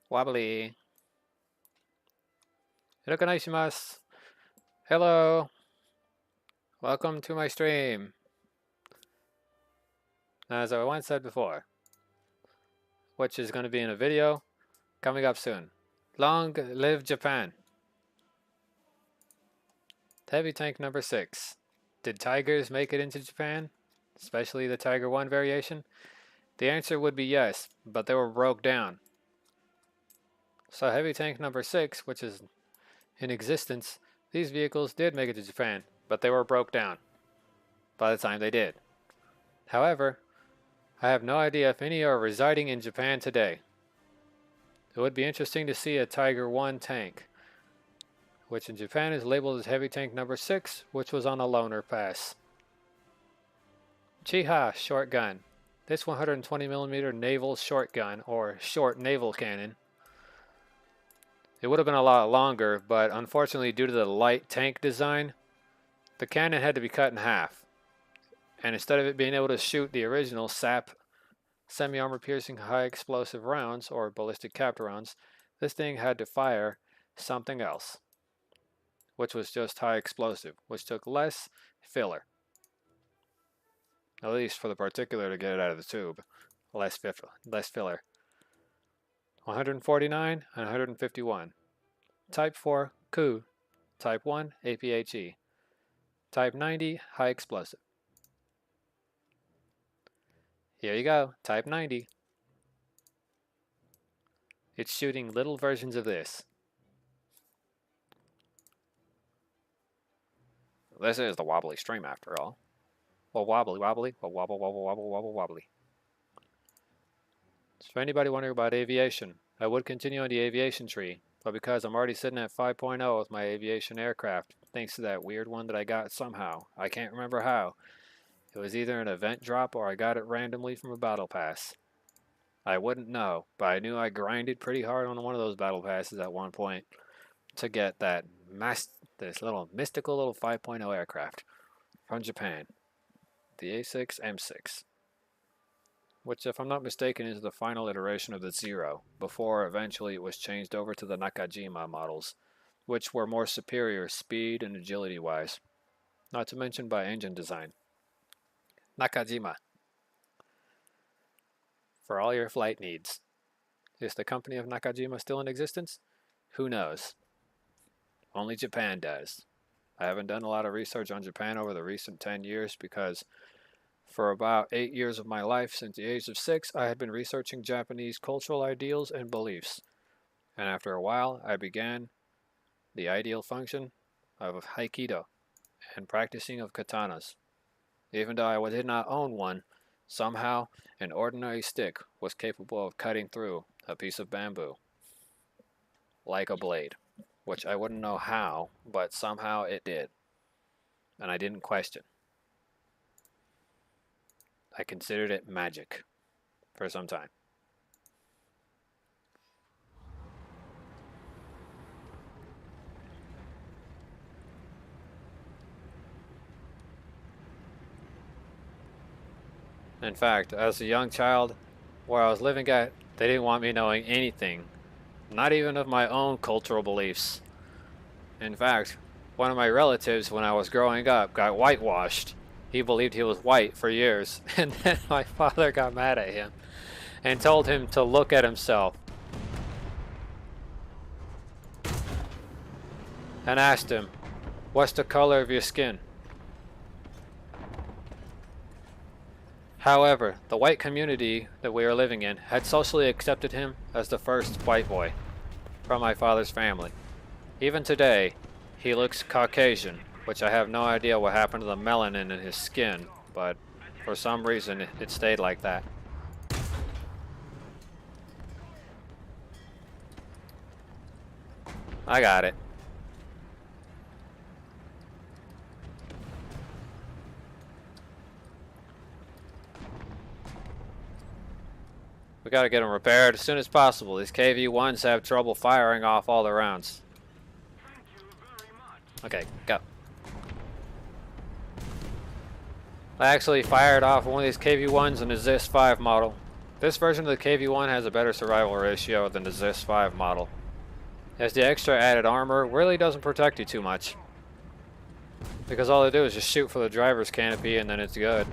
Wobbly. Irokonaishimasu. Hello. Welcome to my stream. As I once said before, which is going to be in a video coming up soon. Long live Japan. Heavy tank number 6. Did tigers make it into Japan? Especially the Tiger 1 variation? The answer would be yes, but they were broke down. So heavy tank number 6, which is in existence, these vehicles did make it to Japan, but they were broke down by the time they did. However, I have no idea if any are residing in Japan today. It would be interesting to see a Tiger 1 tank, which in Japan is labeled as heavy tank number 6, which was on a loaner pass. Chiha short gun. This 120mm naval short gun, or short naval cannon. It would have been a lot longer, but unfortunately due to the light tank design, the cannon had to be cut in half. And instead of it being able to shoot the original SAP semi-armor piercing high explosive rounds, or ballistic captor rounds, this thing had to fire something else, which was just high explosive, which took less filler. At least for the particular to get it out of the tube. Less filler. 149 and 151. Type 4, Ku. Type 1, APHE. Type 90, high explosive. Here you go, Type 90. It's shooting little versions of this. This is the Wobbly stream after all. Well, wobbly, well, wobbly. So for anybody wondering about aviation, I would continue on the aviation tree, but because I'm already sitting at 5.0 with my aviation aircraft, thanks to that weird one that I got somehow, I can't remember how. It was either an event drop or I got it randomly from a battle pass. I wouldn't know, but I knew I grinded pretty hard on one of those battle passes at one point to get this little mystical little 5.0 aircraft from Japan. The A6 M6, which if I'm not mistaken is the final iteration of the Zero, before eventually it was changed over to the Nakajima models, which were more superior speed and agility wise, not to mention by engine design. Nakajima. For all your flight needs. Is the company of Nakajima still in existence? Who knows? Only Japan does. I haven't done a lot of research on Japan over the recent 10 years because for about 8 years of my life, since the age of 6, I had been researching Japanese cultural ideals and beliefs. And after a while, I began the ideal function of Aikido and practicing of katanas. Even though I did not own one, somehow an ordinary stick was capable of cutting through a piece of bamboo like a blade. Which I wouldn't know how, but somehow it did. And I didn't question. I considered it magic for some time. In fact, as a young child, where I was living at, they didn't want me knowing anything. Not even of my own cultural beliefs. In fact, one of my relatives when I was growing up got whitewashed. He believed he was white for years, and then my father got mad at him and told him to look at himself and asked him, "What's the color of your skin?" However, the white community that we were living in had socially accepted him as the first white boy from my father's family. Even today, he looks Caucasian, which I have no idea what happened to the melanin in his skin, but for some reason it stayed like that. I got it. We gotta get them repaired as soon as possible. These KV-1s have trouble firing off all the rounds. Okay, go. I actually fired off one of these KV-1s in a ZIS 5 model This version of the KV-1 has a better survival ratio than the ZIS-5 model, as the extra added armor really doesn't protect you too much, because all they do is just shoot for the driver's canopy and then it's good.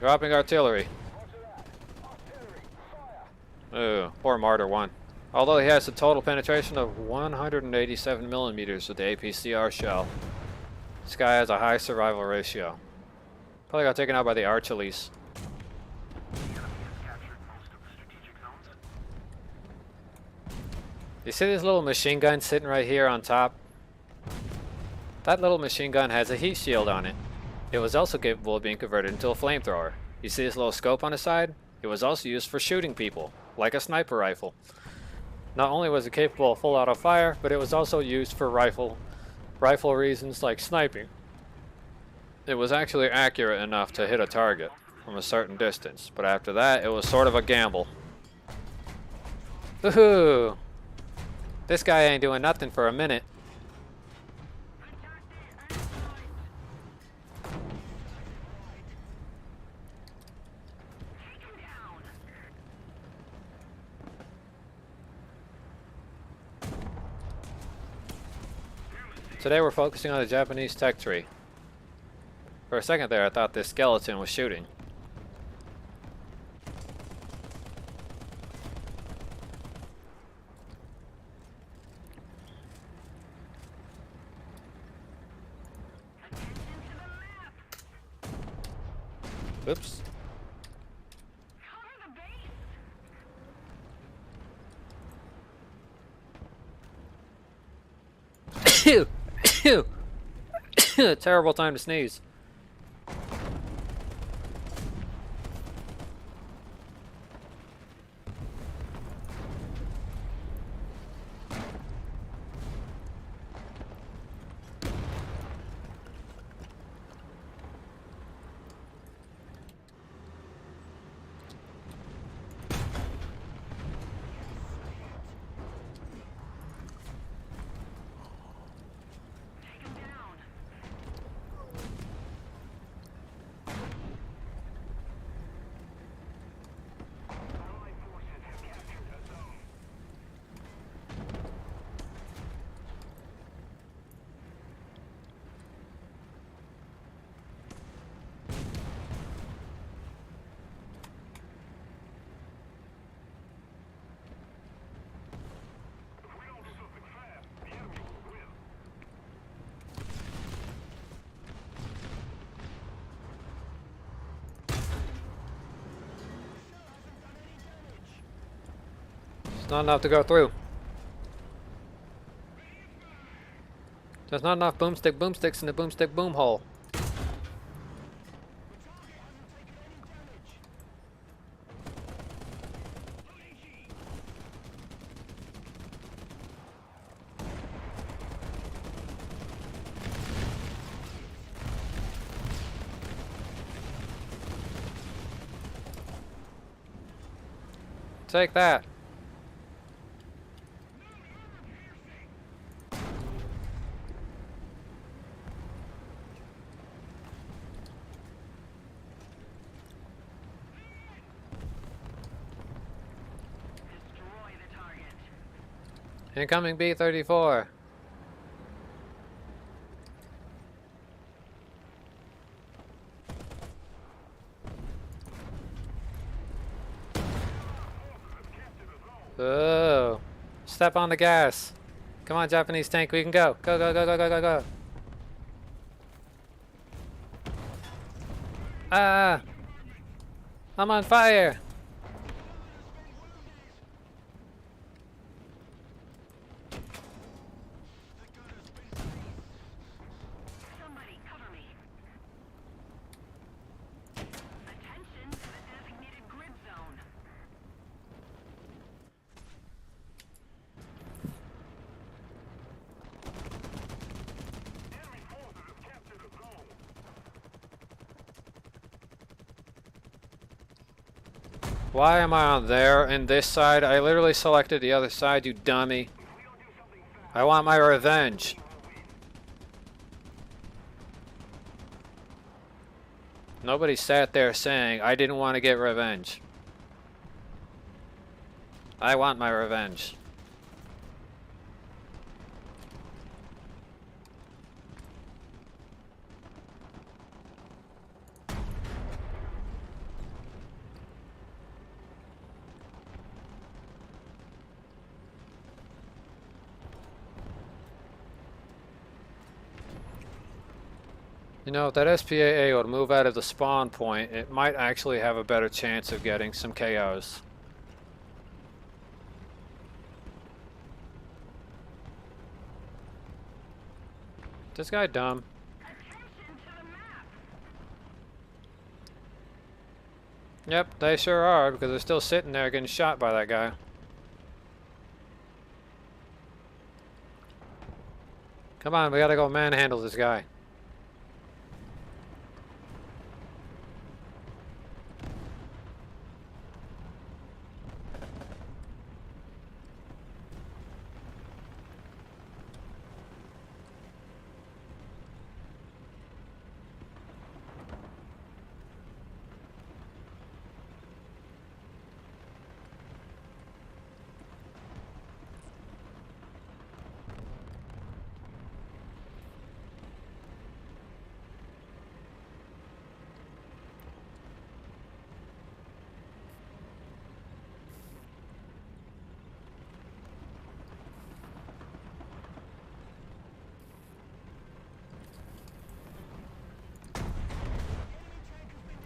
Dropping artillery. Ooh, poor Martyr 1. Although he has a total penetration of 187 millimeters with the APCR shell, this guy has a high survival ratio. Probably got taken out by the Archelease. You see this little machine gun sitting right here on top? That little machine gun has a heat shield on it. It was also capable of being converted into a flamethrower. You see this little scope on the side? It was also used for shooting people, like a sniper rifle. Not only was it capable of full auto fire, but it was also used for rifle reasons like sniping. It was actually accurate enough to hit a target from a certain distance, but after that it was sort of a gamble. Woohoo! This guy ain't doing nothing for a minute. Today we're focusing on the Japanese tech tree. For a second there I thought this skeleton was shooting. Oops. Terrible time to sneeze. Not enough to go through. There's not enough boomsticks in the boomstick boom hole. Take that. Incoming B-34. Oh, step on the gas. Come on, Japanese tank, we can go. Go, go, go, go, go, go, go. Ah, I'm on fire. Why am I on there and this side? I literally selected the other side, you dummy. I want my revenge. Nobody sat there saying, I didn't want to get revenge. I want my revenge. You know, if that SPAA would move out of the spawn point, it might actually have a better chance of getting some KOs. This guy dumb. Yep, they sure are, because they're still sitting there getting shot by that guy. Come on, we gotta go manhandle this guy.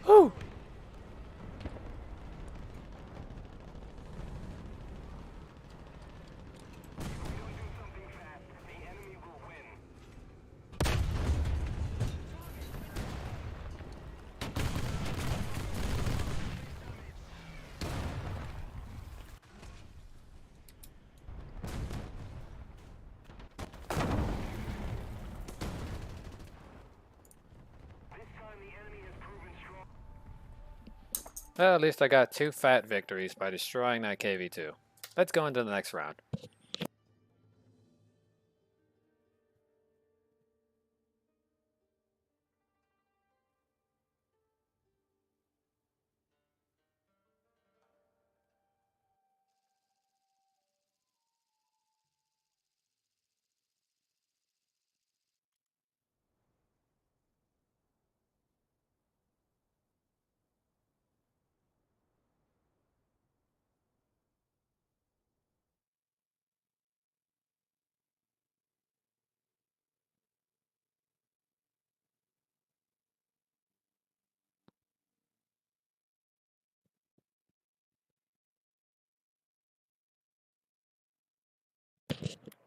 Woo! Well, at least I got 2 fat victories by destroying that KV-2. Let's go into the next round.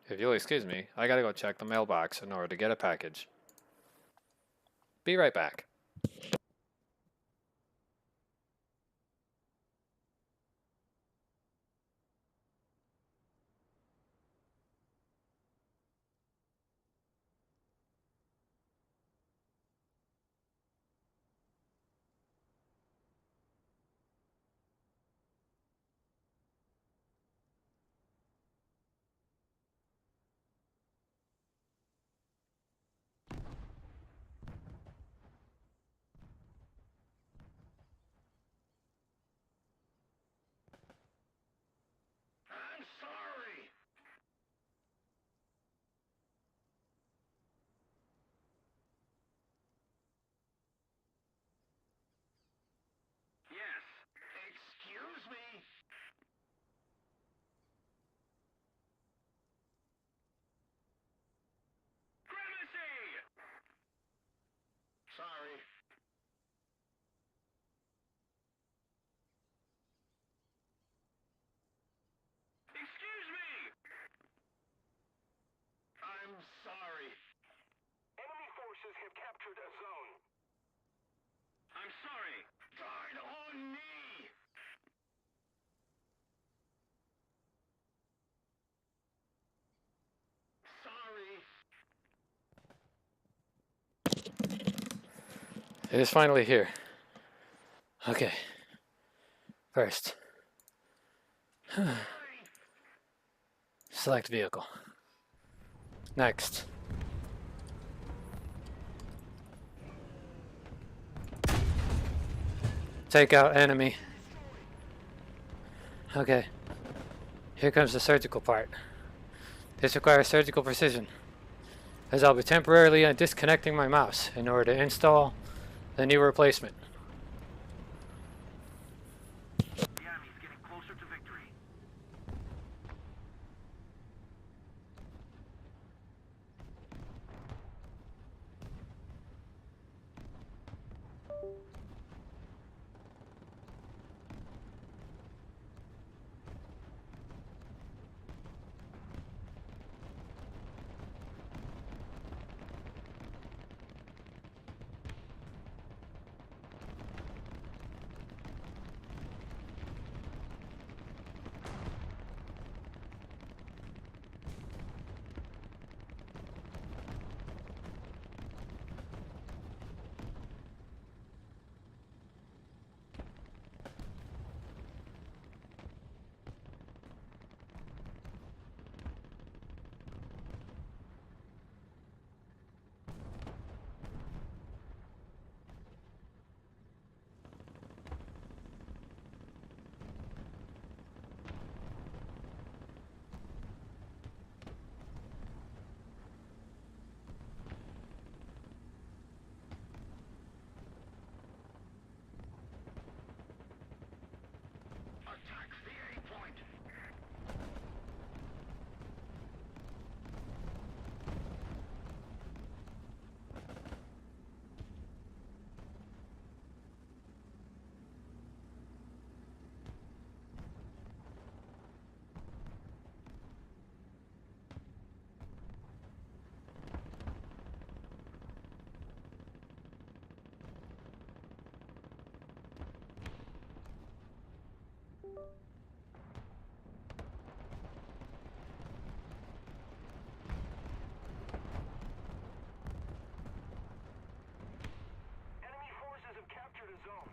If you'll excuse me, I gotta go check the mailbox in order to get a package. Be right back. I'm sorry. Yes. Excuse me. Grimacy! Sorry. Excuse me! I'm sorry. Enemy forces have captured a zone. I'm sorry. Guard on me! Sorry. It is finally here. Okay. First, Sorry. select vehicle. Next. Take out enemy. Okay. Here comes the surgical part. This requires surgical precision, as I'll be temporarily disconnecting my mouse in order to install the new replacement. The enemy's getting closer to victory. Attack the A point. Enemy forces have captured a zone.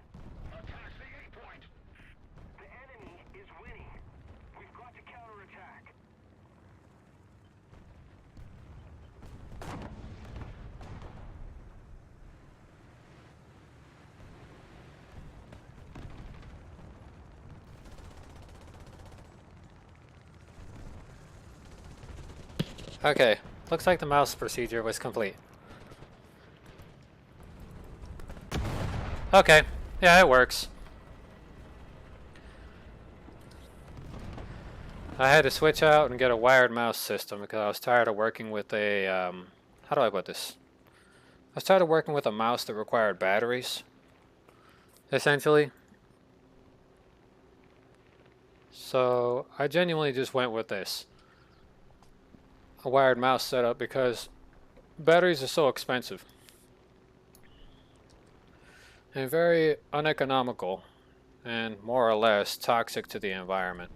Attack the A point. The enemy is winning. We've got to counterattack. Okay, looks like the mouse procedure was complete. Okay, yeah, it works. I had to switch out and get a wired mouse system because I was tired of working with a, how do I put this? I was tired of working with a mouse that required batteries, essentially. So I genuinely just went with this. A wired mouse setup because batteries are so expensive and very uneconomical and more or less toxic to the environment.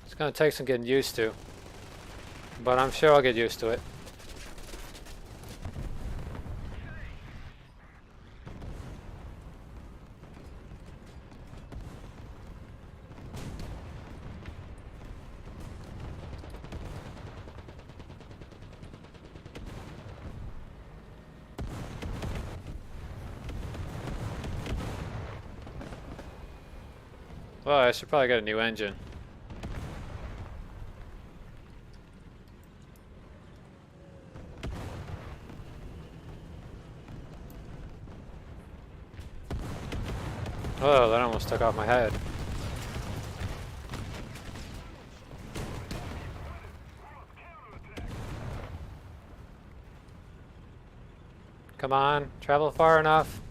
It's going to take some getting used to, but I'm sure I'll get used to it. Well, I should probably get a new engine. Oh, that almost took off my head. Come on, travel far enough.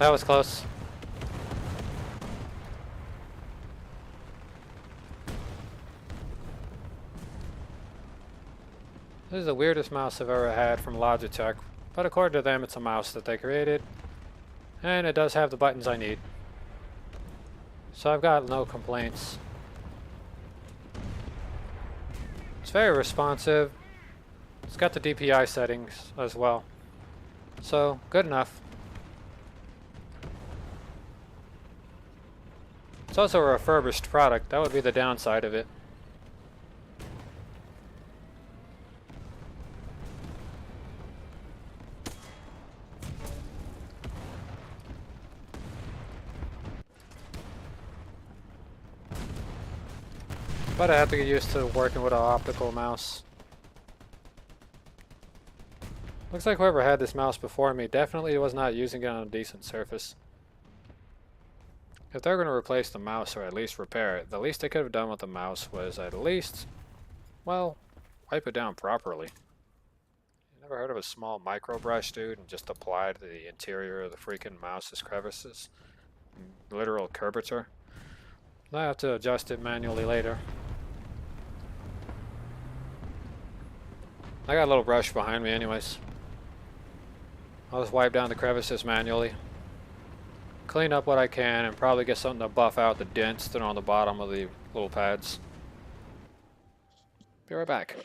That was close. This is the weirdest mouse I've ever had from Logitech, but according to them it's a mouse that they created, and it does have the buttons I need. So I've got no complaints. It's very responsive. It's got the DPI settings as well. So, good enough. It's also a refurbished product. That would be the downside of it. But I have to get used to working with an optical mouse. Looks like whoever had this mouse before me definitely was not using it on a decent surface. If they're going to replace the mouse or at least repair it, the least they could have done with the mouse was at least, well, wipe it down properly. You never heard of a small micro brush, dude, and just apply to the interior of the freaking mouse's crevices? Literal curvature. I have to adjust it manually later. I got a little brush behind me anyways. I'll just wipe down the crevices manually. Clean up what I can and probably get something to buff out the dents that are on the bottom of the little pads. Be right back.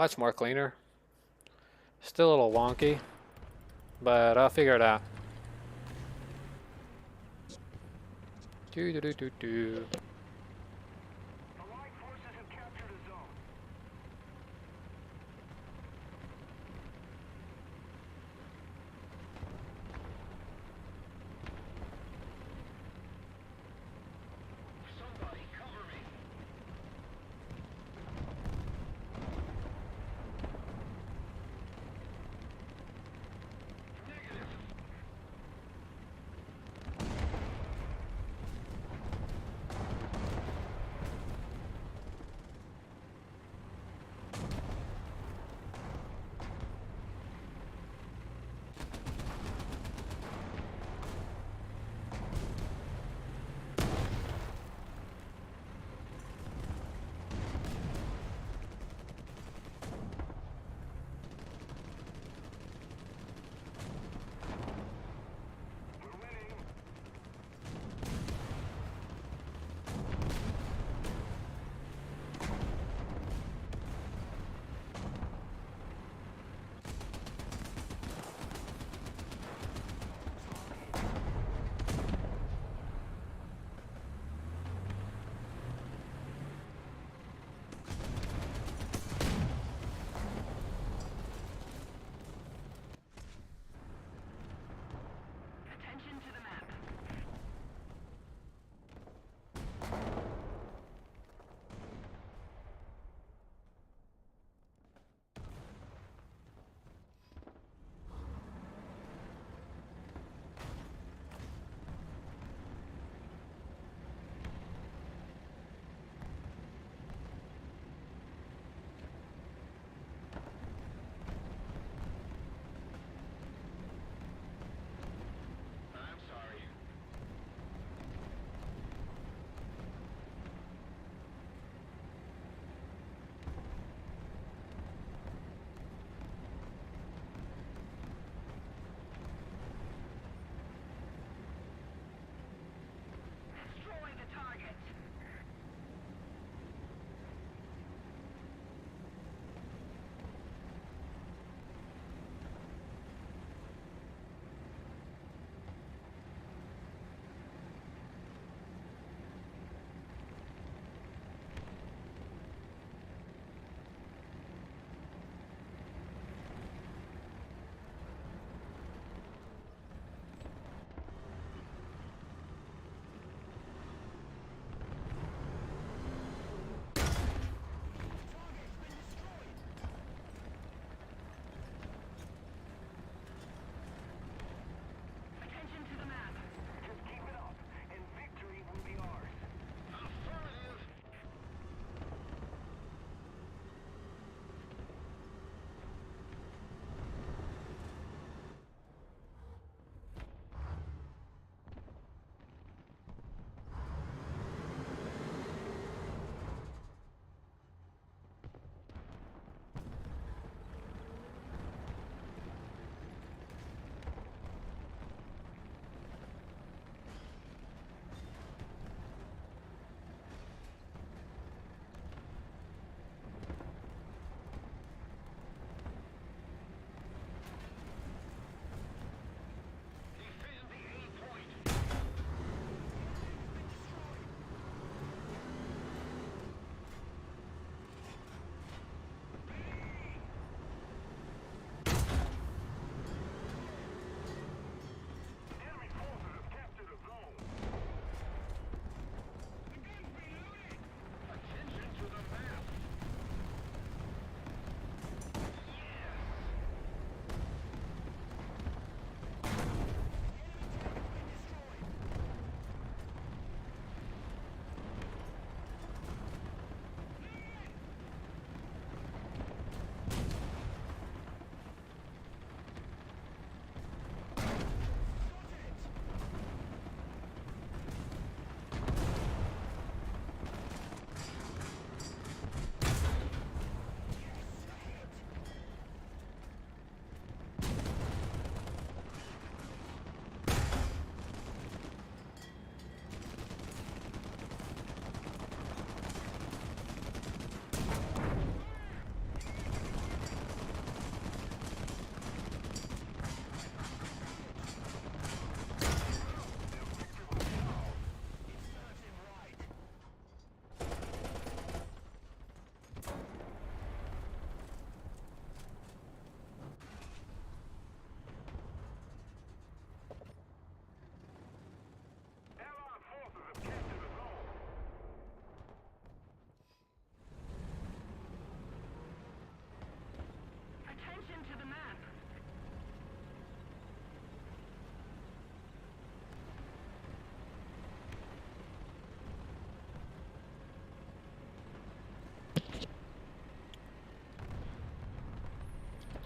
Much more cleaner. Still a little wonky, but I'll figure it out. Do do do do do. Allied forces have captured a zone. Somebody cover me. Negative.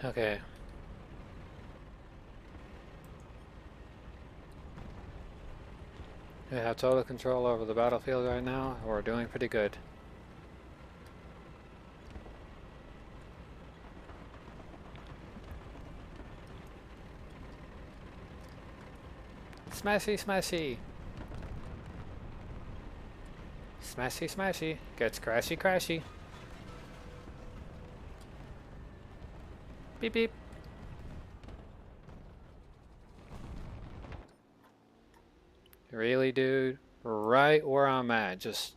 Okay. We have total control over the battlefield right now. We're doing pretty good. Smashy, smashy. Smashy, smashy. Gets crashy, crashy. Beep, beep. Really, dude? Right where I'm at. Just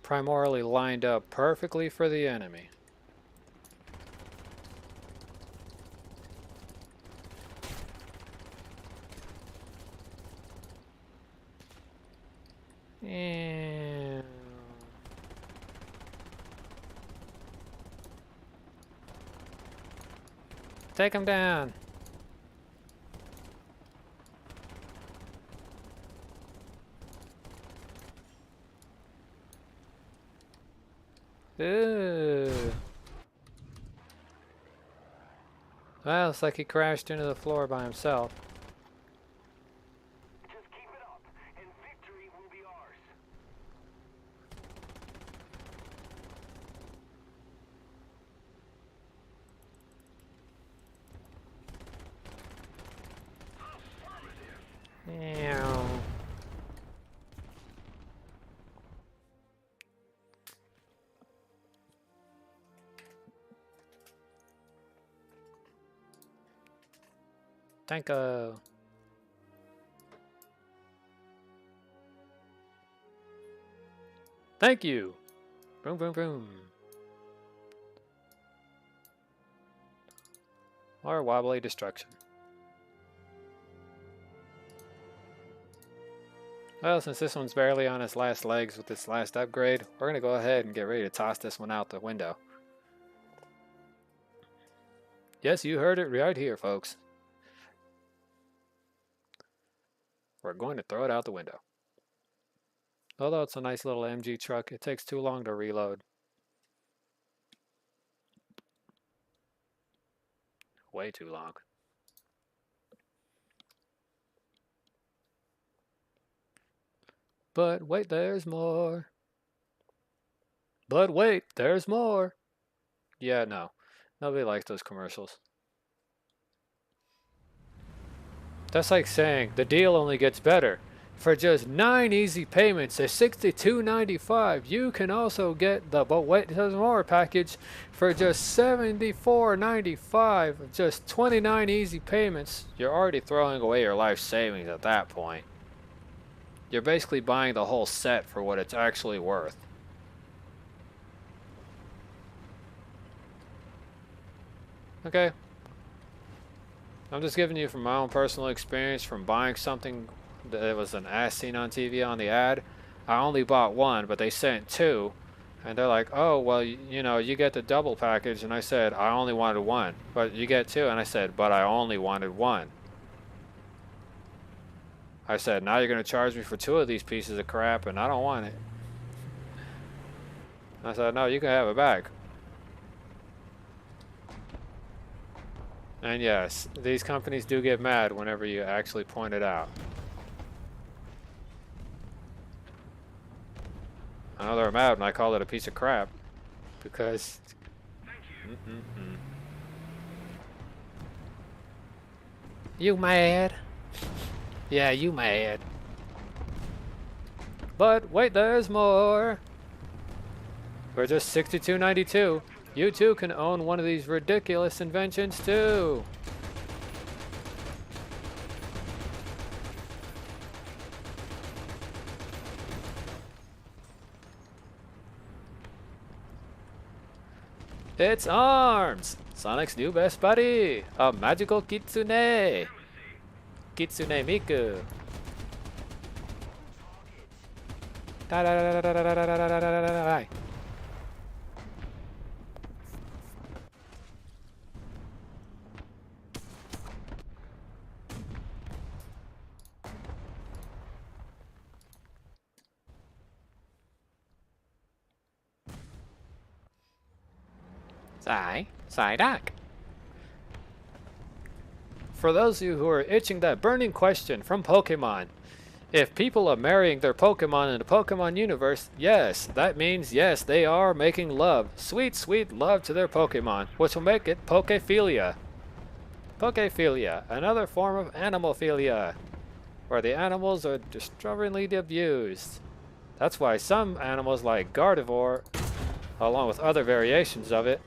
primarily lined up perfectly for the enemy. And take him down. Ooh. Well, it's like he crashed into the floor by himself. Just keep it up, and victory will be ours. Meow. Thank you. Thank you. Boom, boom, boom. Or wobbly destruction. Well, since this one's barely on its last legs with its last upgrade, we're going to go ahead and get ready to toss this one out the window. Yes, you heard it right here, folks. We're going to throw it out the window. Although it's a nice little MG truck, it takes too long to reload. Way too long. But wait, there's more. But wait, there's more. Yeah, no. Nobody likes those commercials. That's like saying the deal only gets better. For just 9 easy payments of $62.95, you can also get the But Wait There's More package for just $74.95. Just 29 easy payments. You're already throwing away your life savings at that point. You're basically buying the whole set for what it's actually worth. Okay. I'm just giving you from my own personal experience from buying something that was an ass seen on TV on the ad. I only bought one, but they sent two. And they're like, oh, well, you know, you get the double package. And I said, I only wanted one. But you get two. And I said, but I only wanted one. I said, now you're going to charge me for 2 of these pieces of crap, and I don't want it. I said, no, you can have it back. And yes, these companies do get mad whenever you actually point it out. I know they're mad when I call it a piece of crap. Because... You mad? Yeah, you mad. But wait, there's more. For just $62.92, you too can own one of these ridiculous inventions too. It's Arms! Sonic's new best buddy! A magical kitsune! Kitsune Miku! Da da da da da da da da da da da da. Psyduck. for those of you who are itching that burning question from Pokemon. If people are marrying their Pokemon in the Pokemon universe, yes, that means yes, they are making love. Sweet, sweet love to their Pokemon, which will make it Pokephilia. Pokephilia, another form of animalphilia, where the animals are disturbingly abused. That's why some animals like Gardevoir, along with other variations of it,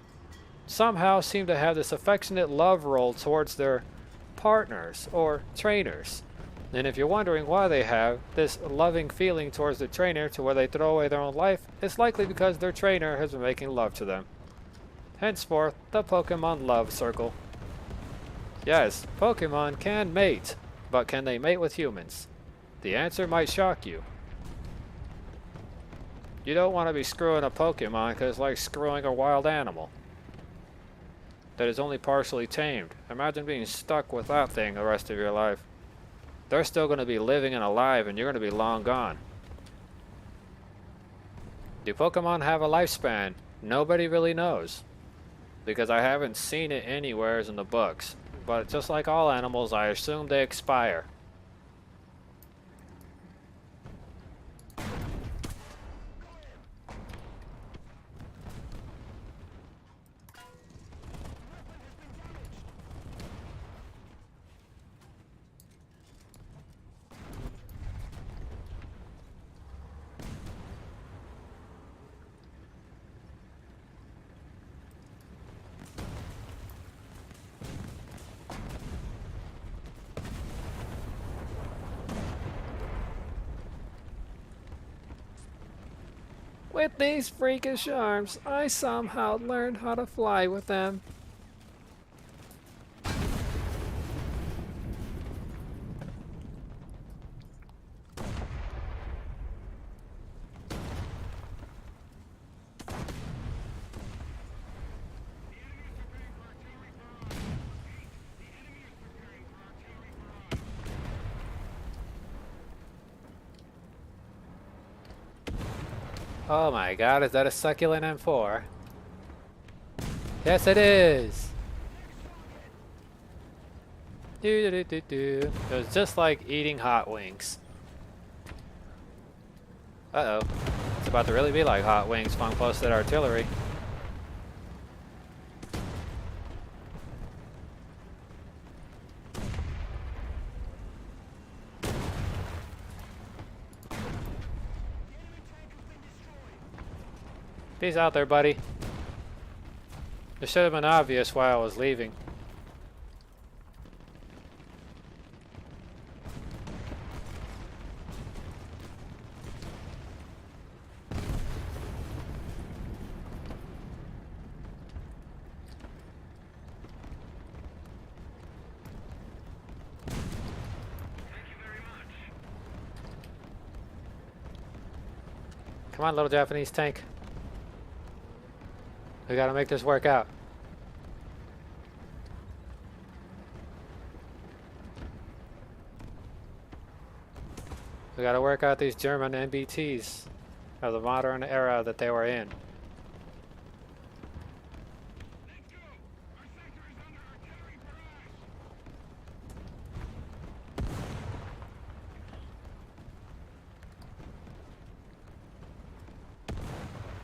somehow seem to have this affectionate love role towards their partners or trainers. And if you're wondering why they have this loving feeling towards the trainer to where they throw away their own life, it's likely because their trainer has been making love to them. Henceforth, the Pokemon love circle. Yes, Pokemon can mate, but can they mate with humans? The answer might shock you. You don't want to be screwing a Pokemon because it's like screwing a wild animal that is only partially tamed. Imagine being stuck with that thing the rest of your life. They're still going to be living and alive, and you're going to be long gone. Do Pokemon have a lifespan? Nobody really knows, because I haven't seen it anywhere in the books. But just like all animals, I assume they expire. With these freakish arms, I somehow learned how to fly with them. Oh my god, is that a succulent M4? Yes, it is! It was just like eating hot wings. Uh-oh. It's about to really be like hot wings, fun-posted artillery. Peace out there, buddy. It should have been obvious why I was leaving. Come on, little Japanese tank. We gotta make this work out. We gotta work out these German NBTs of the modern era that they were in.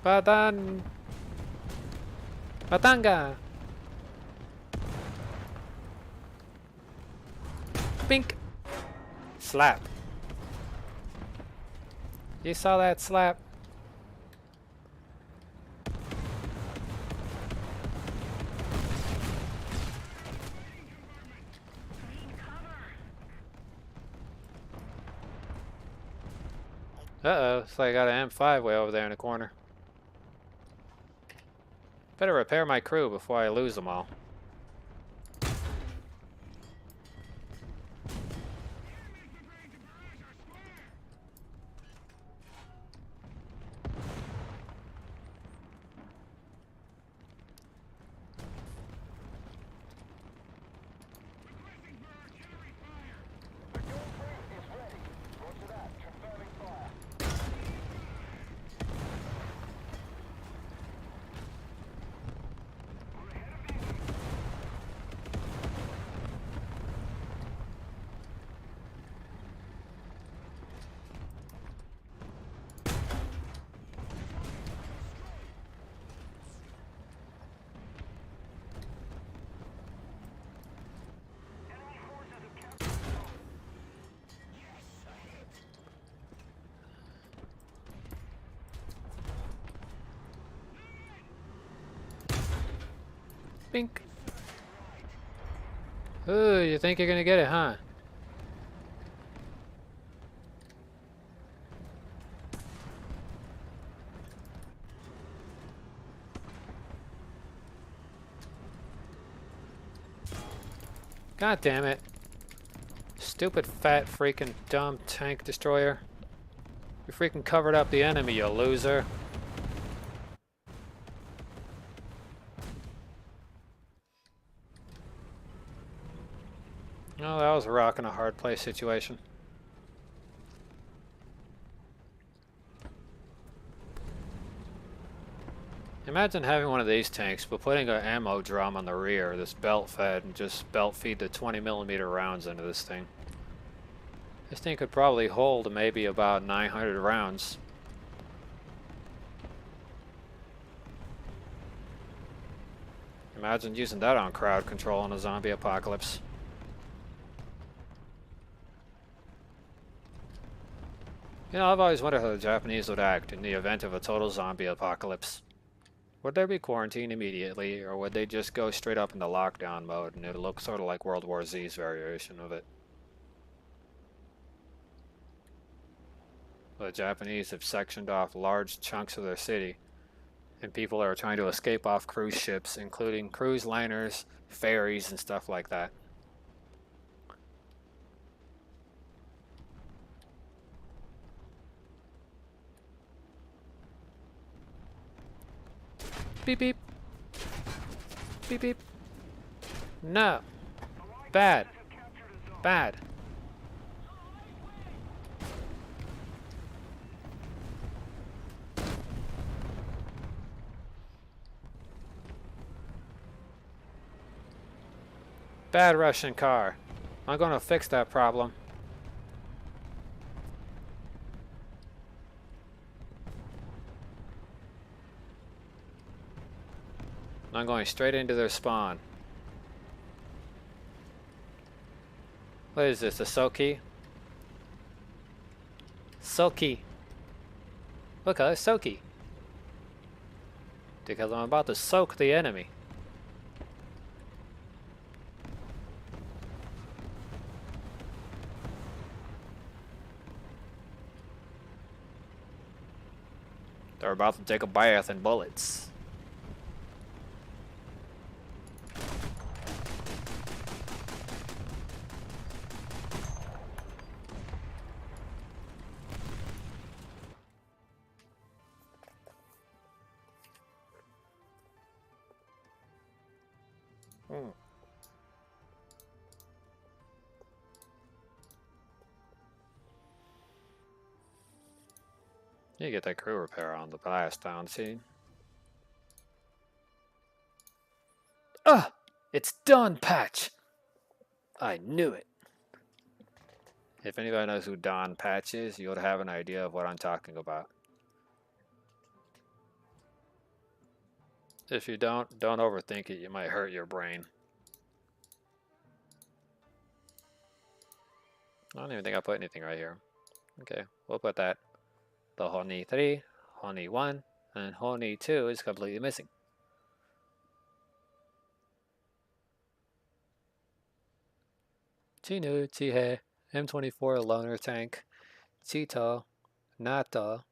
Badan! Batanga! Bink! Slap. You saw that slap? Uh-oh, it's like I got an M5 way over there in the corner. Better repair my crew before I lose them all. Bink. Ooh, you think you're gonna get it, huh? God damn it. Stupid, fat, freaking dumb tank destroyer. You freaking covered up the enemy, you loser. Oh, that was a rock and a hard place situation. Imagine having one of these tanks, but putting an ammo drum on the rear that's belt fed and just belt feed the 20mm rounds into this thing. This thing could probably hold maybe about 900 rounds. Imagine using that on crowd control in a zombie apocalypse. You know, I've always wondered how the Japanese would act in the event of a total zombie apocalypse. Would there be quarantine immediately, or would they just go straight up into lockdown mode and it would look sort of like World War Z's variation of it? The Japanese have sectioned off large chunks of their city, and people are trying to escape off cruise ships, including cruise liners, ferries, and stuff like that. Beep beep. Beep beep. No. Bad. Bad. Bad Russian car. I'm gonna fix that problem. I'm going straight into their spawn. What is this, a Soki? Soki. Look, a Soki. Because I'm about to soak the enemy. They're about to take a bath in bullets. You get that crew repair on the blast down scene. Ah! It's done, Patch! I knew it. If anybody knows who Don Patch is, you'll have an idea of what I'm talking about. If you don't overthink it. You might hurt your brain. I don't even think I put anything right here. Okay, we'll put that. The Honi 3, Honi 1, and Honi 2 is completely missing. Chinu, Chihe, M24 loner tank, Chito, Nata,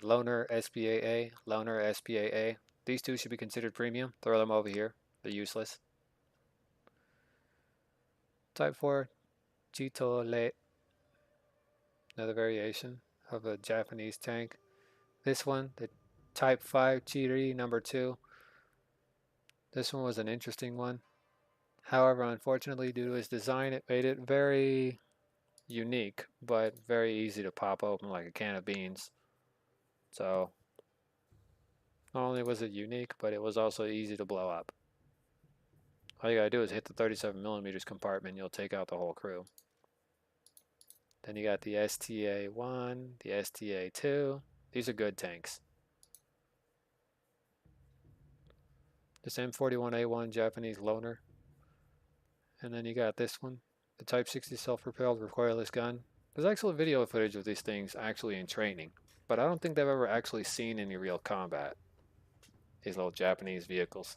loner SPAA, loner SPAA. These two should be considered premium. Throw them over here. They're useless. Type 4, Chito Le, another variation of a Japanese tank. This one, the Type 5 Chiri number 2. This one was an interesting one. However, unfortunately, due to its design, it made it very unique, but very easy to pop open like a can of beans. So, not only was it unique, but it was also easy to blow up. All you gotta do is hit the 37mm compartment, you'll take out the whole crew. Then you got the STA-1, the STA-2. These are good tanks. This M41A1 Japanese loner. And then you got this one, the Type 60 self-propelled recoilless gun. There's actual video footage of these things actually in training, but I don't think they've ever actually seen any real combat. These little Japanese vehicles.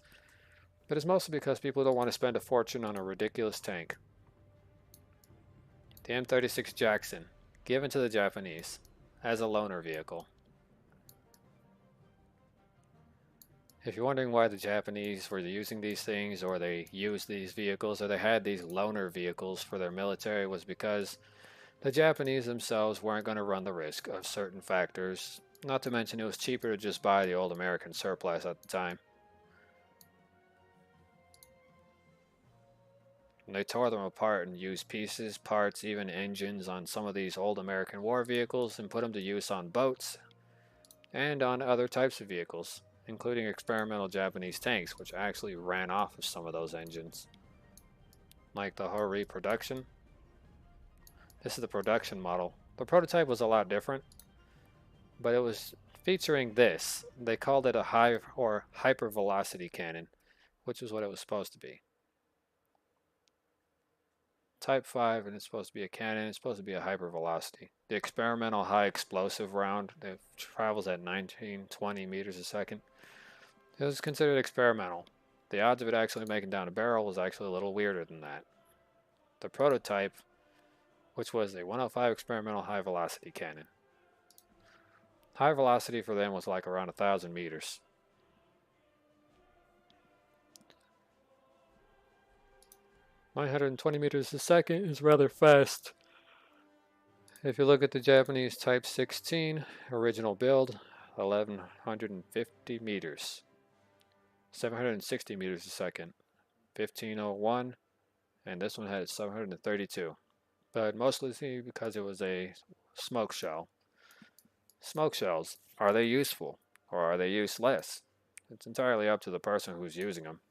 It is mostly because people don't want to spend a fortune on a ridiculous tank. The M36 Jackson, given to the Japanese, as a loaner vehicle. If you're wondering why the Japanese were using these things, or they used these vehicles, or they had these loaner vehicles for their military, was because the Japanese themselves weren't going to run the risk of certain factors, not to mention it was cheaper to just buy the old American surplus at the time. And they tore them apart and used pieces, parts, even engines on some of these old American war vehicles and put them to use on boats and on other types of vehicles, including experimental Japanese tanks, which actually ran off of some of those engines. Like the Hori production. This is the production model. The prototype was a lot different, but it was featuring this. They called it a high or hypervelocity cannon, which is what it was supposed to be. Type 5, and it's supposed to be a cannon. It's supposed to be a hypervelocity. The experimental high explosive round that travels at 19-20 meters a second. It was considered experimental. The odds of it actually making down a barrel was actually a little weirder than that. The prototype, which was a 105 experimental high velocity cannon. High velocity for them was like around 1,000 meters. (920 meters a second is rather fast. If you look at the Japanese Type 16 original build, 1,150 meters, 760 meters a second, 1501, and this one had 732. But mostly because it was a smoke shell. Smoke shells, are they useful or are they useless? It's entirely up to the person who's using them.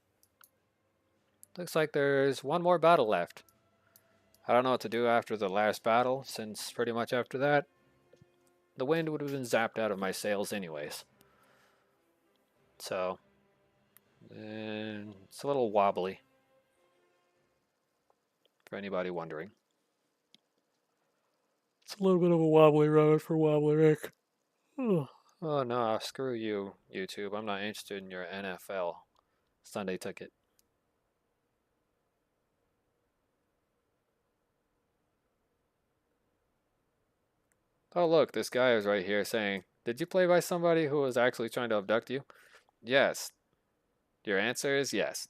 Looks like there's one more battle left. I don't know what to do after the last battle, since pretty much after that, the wind would have been zapped out of my sails anyways. So, it's a little wobbly, for anybody wondering. It's a little bit of a wobbly road for Wobbly Rick. Oh no, screw you, YouTube. I'm not interested in your NFL Sunday ticket. Oh look, this guy is right here saying, did you play by somebody who was actually trying to abduct you? Yes. Your answer is yes.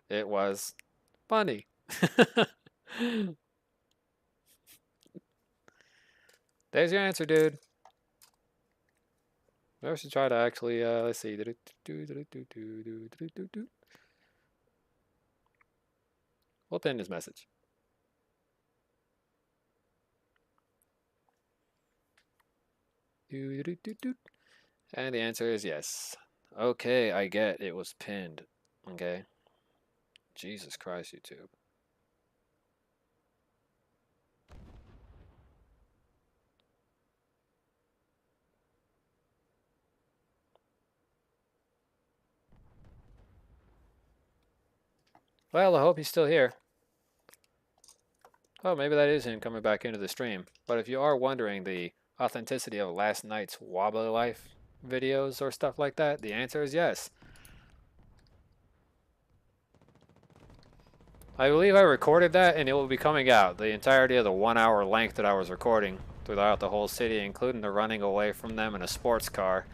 It was funny. There's your answer, dude. Maybe I should try to actually, let's see. We'll pin his message. And the answer is yes. Okay, I get it was pinned. Okay. Jesus Christ, YouTube. Well, I hope he's still here. Oh, maybe that is him coming back into the stream. But if you are wondering the authenticity of last night's Wobbly Life videos or stuff like that, the answer is yes. I believe I recorded that and it will be coming out. The entirety of the 1 hour length that I was recording throughout the whole city, including the running away from them in a sports car.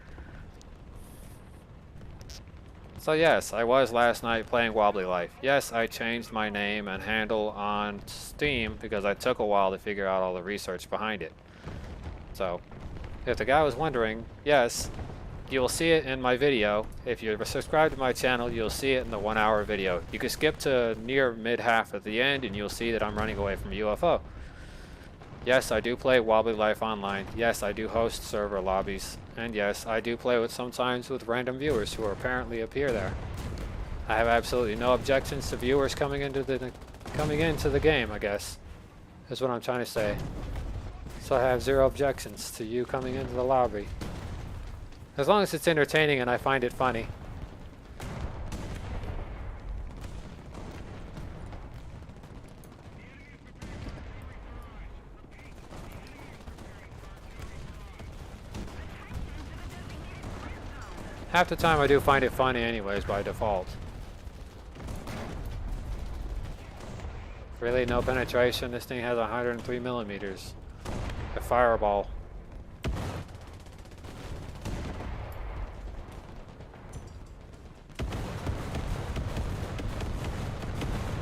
So yes, I was last night playing Wobbly Life. Yes, I changed my name and handle on Steam because it took a while to figure out all the research behind it. So, if the guy was wondering, yes, you will see it in my video. If you're subscribed to my channel, you'll see it in the 1 hour video. You can skip to near mid-half at the end and you'll see that I'm running away from a UFO. Yes, I do play Wobbly Life online. Yes, I do host server lobbies. And yes, I do play sometimes with random viewers who apparently appear there. I have absolutely no objections to viewers coming into the game, I guess. Is what I'm trying to say. So I have zero objections to you coming into the lobby. As long as it's entertaining and I find it funny. Half the time I do find it funny anyways by default. Really, no penetration? This thing has 103 millimeters. A fireball.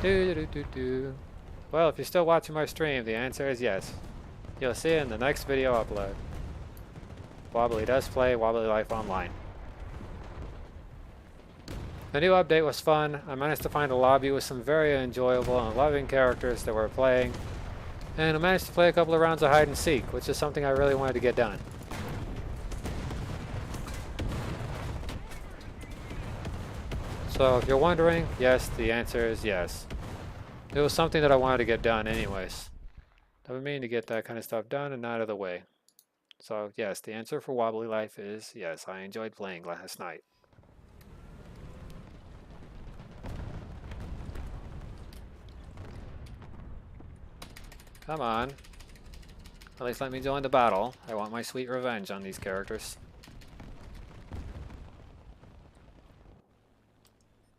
Do. Well, if you're still watching my stream, the answer is yes. You'll see it in the next video upload. Wobbly does play Wobbly Life Online. The new update was fun. I managed to find a lobby with some very enjoyable and loving characters that were playing. And I managed to play a couple of rounds of hide and seek, which is something I really wanted to get done. So if you're wondering, yes, the answer is yes. It was something that I wanted to get done anyways. I've been meaning to get that kind of stuff done and out of the way. So yes, the answer for Wobbly Life is yes, I enjoyed playing last night. Come on. At least let me join the battle. I want my sweet revenge on these characters.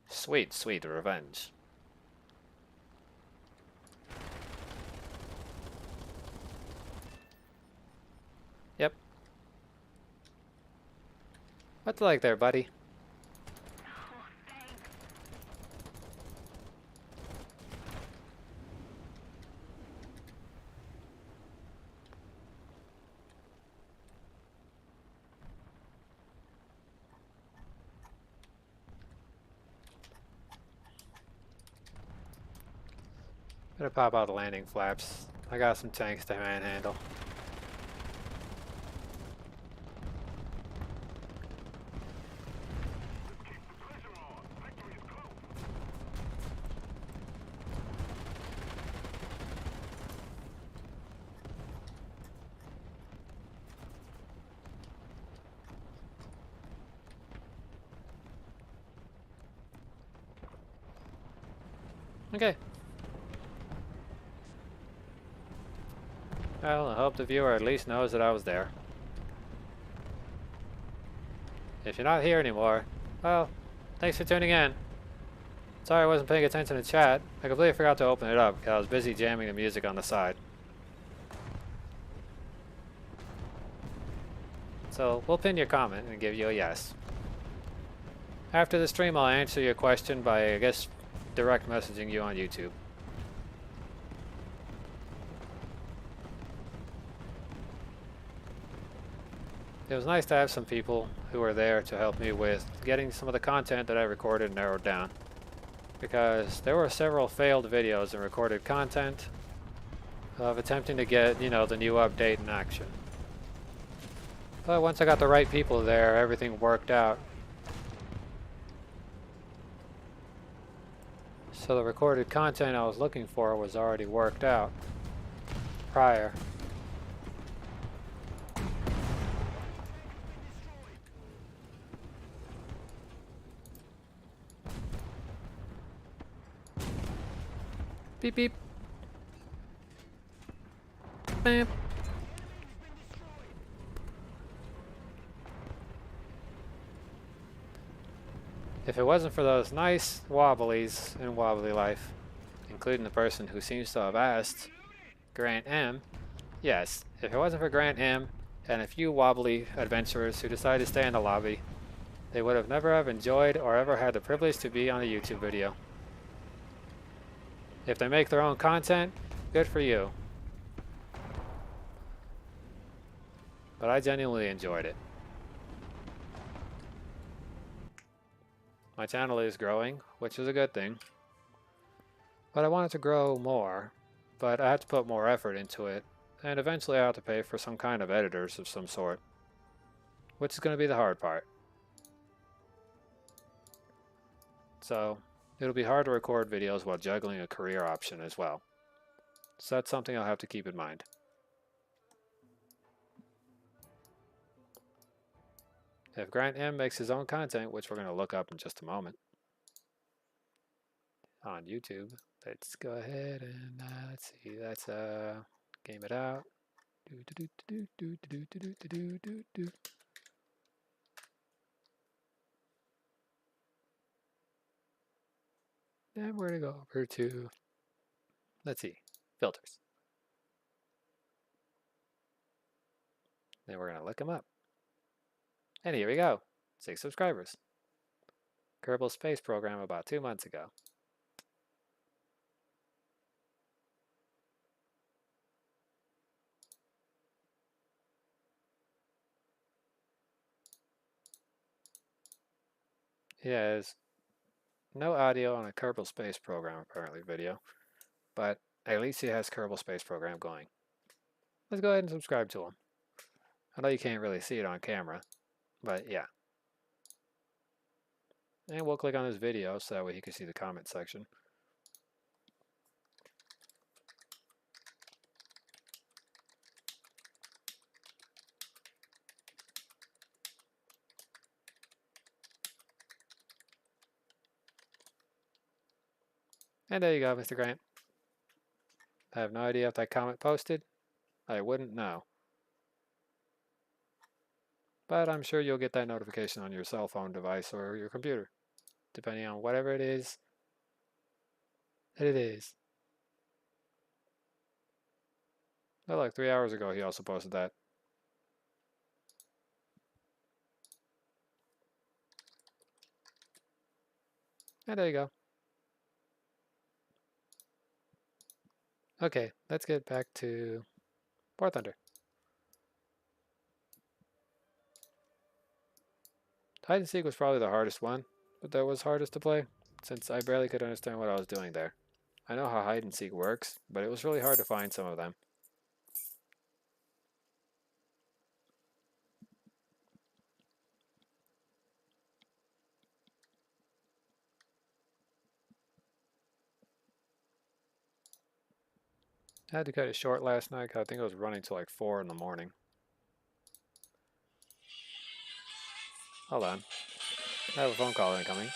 Sweet, sweet revenge. Yep. What do you like there, buddy? Better pop out the landing flaps. I got some tanks to manhandle. Okay. Well, I hope the viewer at least knows that I was there. If you're not here anymore, well, thanks for tuning in. Sorry I wasn't paying attention to chat. I completely forgot to open it up because I was busy jamming the music on the side. So we'll pin your comment and give you a yes. After the stream, I'll answer your question by, I guess, direct messaging you on YouTube. It was nice to have some people who were there to help me with getting some of the content that I recorded narrowed down. Because there were several failed videos and recorded content of attempting to get, you know, the new update in action. But once I got the right people there, everything worked out. So the recorded content I was looking for was already worked out prior. Beep beep. Beep. If it wasn't for those nice Wobblies in Wobbly Life, including the person who seems to have asked, Grant M, yes, if it wasn't for Grant M and a few Wobbly adventurers who decided to stay in the lobby, they would have never have enjoyed or ever had the privilege to be on a YouTube video. If they make their own content, good for you. But I genuinely enjoyed it. My channel is growing, which is a good thing. But I want it to grow more, but I have to put more effort into it, and eventually I have to pay for some kind of editors of some sort, which is going to be the hard part. So it'll be hard to record videos while juggling a career option as well. So that's something I'll have to keep in mind. If Grant M makes his own content, which we're going to look up in just a moment on YouTube, let's go ahead and let's see. Let's game it out. Then we're going to go over to, let's see, filters. Then we're going to look them up. And here we go, 6 subscribers. Kerbal Space Program about 2 months ago. He has no audio on a Kerbal Space Program apparently video, but at least he has Kerbal Space Program going. Let's go ahead and subscribe to him. I know you can't really see it on camera, but yeah. And we'll click on this video so that way he can see the comment section. And there you go, Mr. Grant. I have no idea if that comment posted. I wouldn't know. But I'm sure you'll get that notification on your cell phone device or your computer, depending on whatever it is that it is. Oh, like 3 hours ago, he also posted that. And there you go. Okay, let's get back to War Thunder. Hide and seek was probably the hardest one, but that was hardest to play, since I barely could understand what I was doing there. I know how hide and seek works, but it was really hard to find some of them. I had to cut it short last night because I think it was running till like 4 in the morning. Hold on. I have a phone call incoming.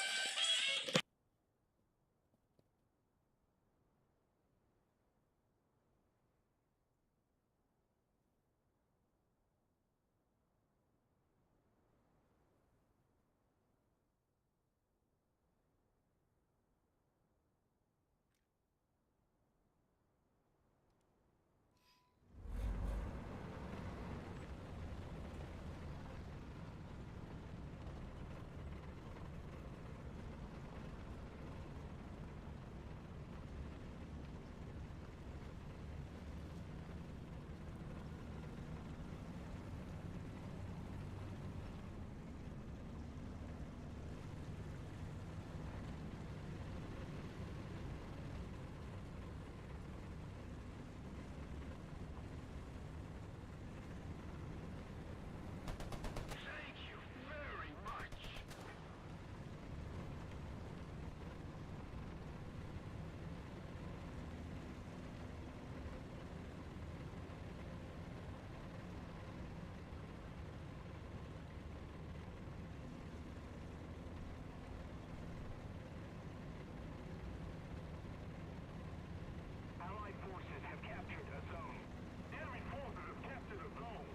Thank you very much. Allied forces have captured a zone. Enemy forces have captured a zone.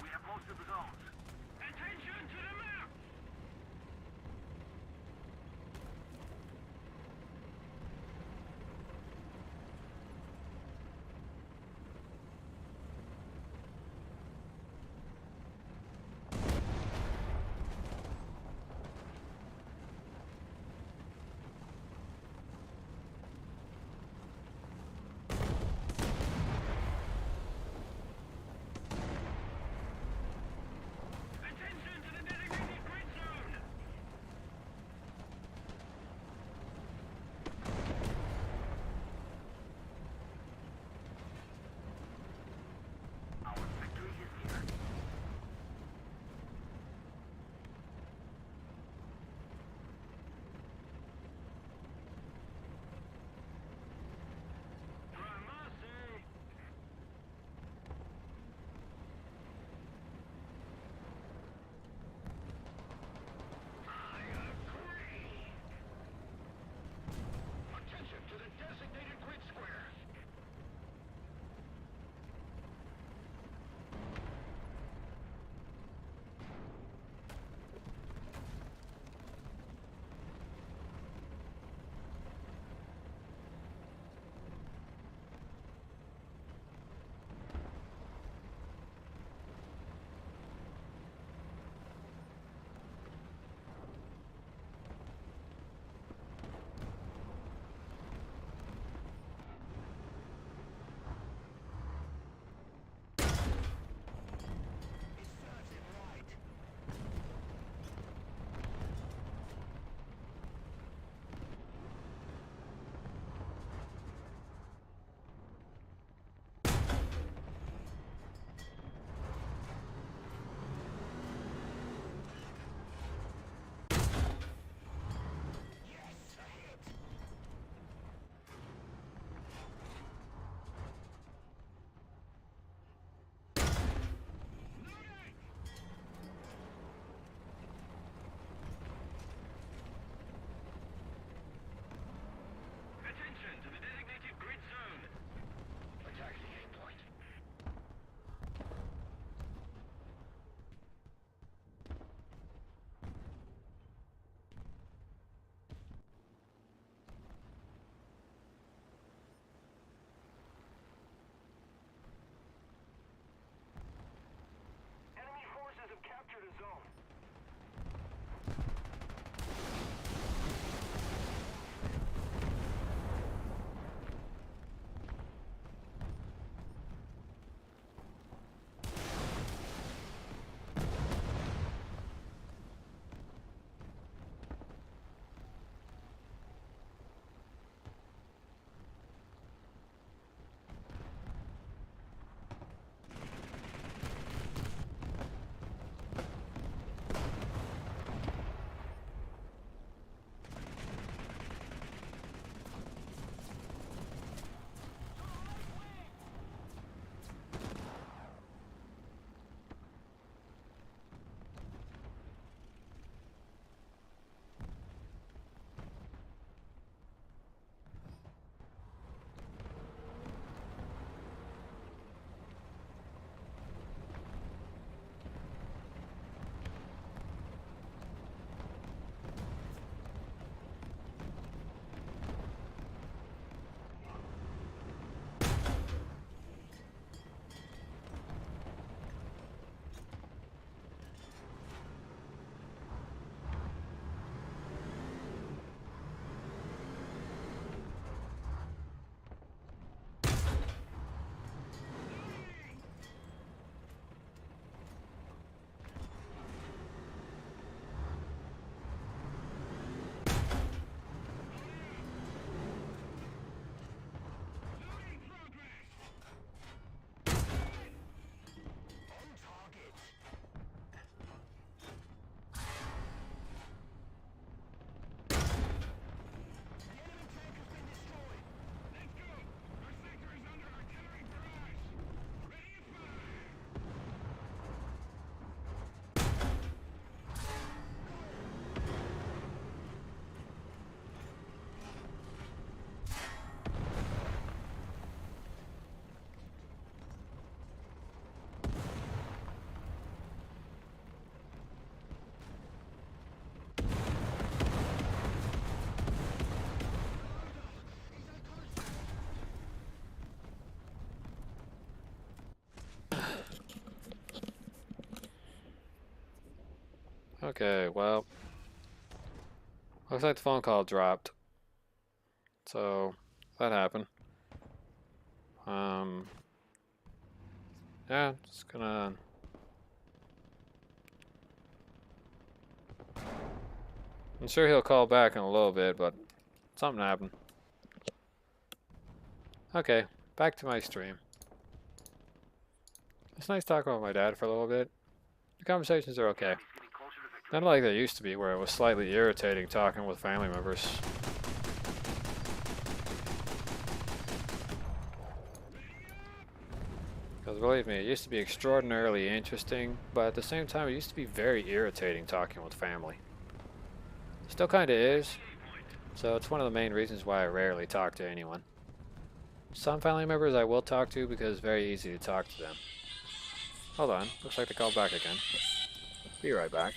We have most of the zones. Attention to the map! Okay, well, looks like the phone call dropped. So, that happened. Yeah, just gonna... I'm sure he'll call back in a little bit, but something happened. Okay, back to my stream. It's nice talking with my dad for a little bit. The conversations are okay. Not like they used to be, where it was slightly irritating talking with family members. Because believe me, it used to be extraordinarily interesting, but at the same time it used to be very irritating talking with family. Still kinda is, so it's one of the main reasons why I rarely talk to anyone. Some family members I will talk to because it's very easy to talk to them. Hold on, looks like they called back again. Be right back.